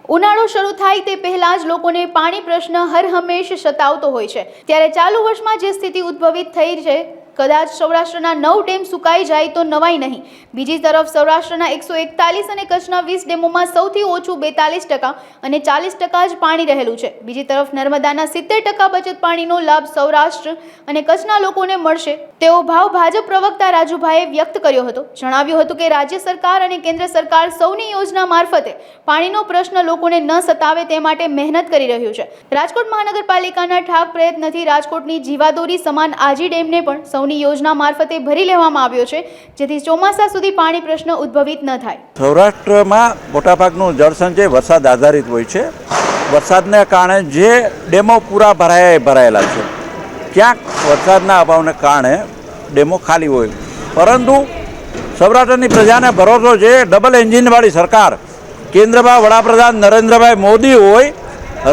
ઉનાળો શરૂ થાય તે પહેલા જ લોકોને પાણી પ્રશ્ન હર હંમેશ સતાવતો હોય છે। ત્યારે ચાલુ વર્ષમાં જે સ્થિતિ ઉદ્ભવિત થઈ છે, કદાચ સૌરાષ્ટ્રના 9 ડેમ સુકાઈ જાય તો નવાઈ નહીં। બીજી તરફ સૌરાષ્ટ્રના 141 અને કચ્છના 20 ડેમોમાં સૌથી ઓછું 42% અને 40% જ પાણી રહેલું છે। બીજી તરફ નર્મદાના 70% બચત પાણીનો લાભ સૌરાષ્ટ્ર અને કચ્છના લોકોને મળશે તેવો ભાવ ભાજપ પ્રવક્તા રાજુભાઈએ વ્યક્ત કર્યો હતો। જણાવ્યું હતું કે રાજ્ય સરકાર અને કેન્દ્ર સરકાર સૌની યોજના મારફતે પાણીનો પ્રશ્ન લોકોને ન સતાવે તે માટે મહેનત કરી રહ્યું છે। રાજકોટ મહાનગરપાલિકાના ઠાક પ્રયત્નથી રાજકોટની જીવાદોરી સમાન આજી ડેમને પણ સૌની યોજના મારફતે ભરી લેવામાં આવ્યો છે, જેથી ચોમાસા સુધી પાણી પ્રશ્ન ઉદ્ભવિત ન થાય। સૌરાષ્ટ્રમાં મોટાભાગનું જળસંચય વરસાદ આધારિત હોય છે। વરસાદને કારણે જે ડેમો પૂરા ભરાયેલા છે, ક્યાંક વરસાદના અભાવને કારણે ડેમો ખાલી હોય, પરંતુ સૌરાષ્ટ્રની પ્રજાને ભરોસો છે ડબલ એન્જિનવાળી સરકાર, કેન્દ્રમાં વડાપ્રધાન નરેન્દ્રભાઈ મોદી હોય,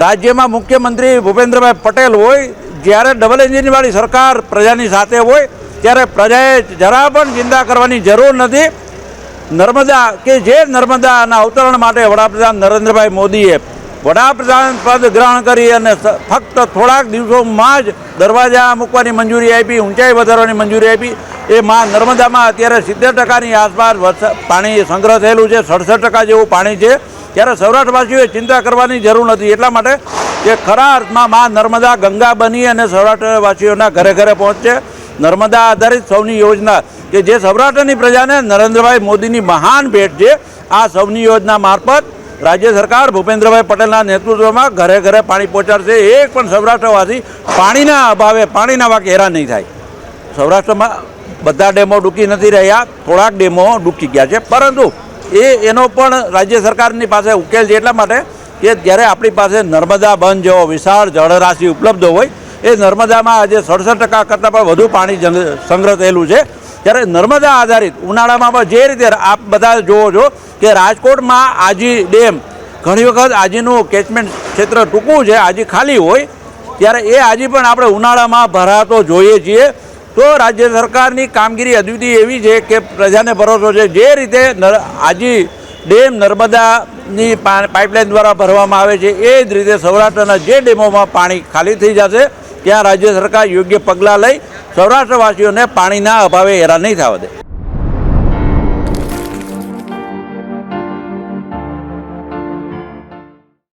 રાજ્યમાં મુખ્યમંત્રી ભૂપેન્દ્રભાઈ પટેલ હોય, જ્યારે ડબલ એન્જિનવાળી સરકાર પ્રજાની સાથે હોય ત્યારે પ્રજાએ જરા પણ ચિંતા કરવાની જરૂર નથી। નર્મદા કે જે નર્મદાના અવતરણ માટે વડાપ્રધાન નરેન્દ્રભાઈ મોદીએ વડાપ્રધાન પદ ગ્રહણ કરી અને ફક્ત થોડાક દિવસોમાં જ દરવાજા મૂકવાની મંજૂરી આપી, ઊંચાઈ વધારવાની મંજૂરી આપી। એ નર્મદામાં અત્યારે 70%ની આસપાસ પાણી સંગ્રહ થયેલું છે, 67% જેવું પાણી છે। ત્યારે સૌરાષ્ટ્રવાસીઓએ ચિંતા કરવાની જરૂર નથી। એટલા માટે કે ખરા અર્થમાં નર્મદા ગંગા બની અને સૌરાષ્ટ્રવાસીઓના ઘરે ઘરે પહોંચશે। નર્મદા આધારિત સૌની યોજના કે જે સૌરાષ્ટ્રની પ્રજાને નરેન્દ્રભાઈ મોદીની મહાન ભેટ છે, આ સૌની યોજના મારફત રાજ્ય સરકાર ભૂપેન્દ્રભાઈ પટેલના નેતૃત્વમાં ઘરે ઘરે પાણી પહોંચાડશે। એક પણ સૌરાષ્ટ્રવાસી પાણીના અભાવે પાણીના વાકે હેરાન નહીં થાય। સૌરાષ્ટ્રમાં બધા ડેમો ડૂકી નથી રહ્યા, થોડાક ડેમો ડૂકી ગયા છે, પરંતુ એનો પણ રાજ્ય સરકારની પાસે ઉકેલ છે। એટલા માટે કે જ્યારે આપણી પાસે નર્મદા બંધ જેવો વિશાળ જળરાશિ ઉપલબ્ધ હોય, એ નર્મદામાં આજે 67% કરતાં પણ વધુ પાણી સંગ્રહ થયેલું છે। ત્યારે નર્મદા આધારિત ઉનાળામાં પણ જે રીતે આપ બધા જુઓ છો કે રાજકોટમાં આજી ડેમ ઘણી વખત આજીનું કેચમેન્ટ ક્ષેત્ર ટૂંકું છે, આજી ખાલી હોય, ત્યારે એ આજી પણ આપણે ઉનાળામાં ભરાતો જોઈએ છીએ। તો રાજ્ય સરકારની કામગીરી અદ્વિતીય એવી છે કે પ્રજાને ભરોસો છે જે રીતે આજી ડેમ નર્મદાની પાઇપલાઇન દ્વારા ભરવામાં આવે છે, એ જ રીતે સૌરાષ્ટ્રના જે ડેમોમાં પાણી ખાલી થઈ જશે ત્યાં રાજ્ય સરકાર યોગ્ય પગલાં લઈ સૌરાષ્ટ્રવાસીઓને પાણીના અભાવે હેરાન નહીં થવા દે।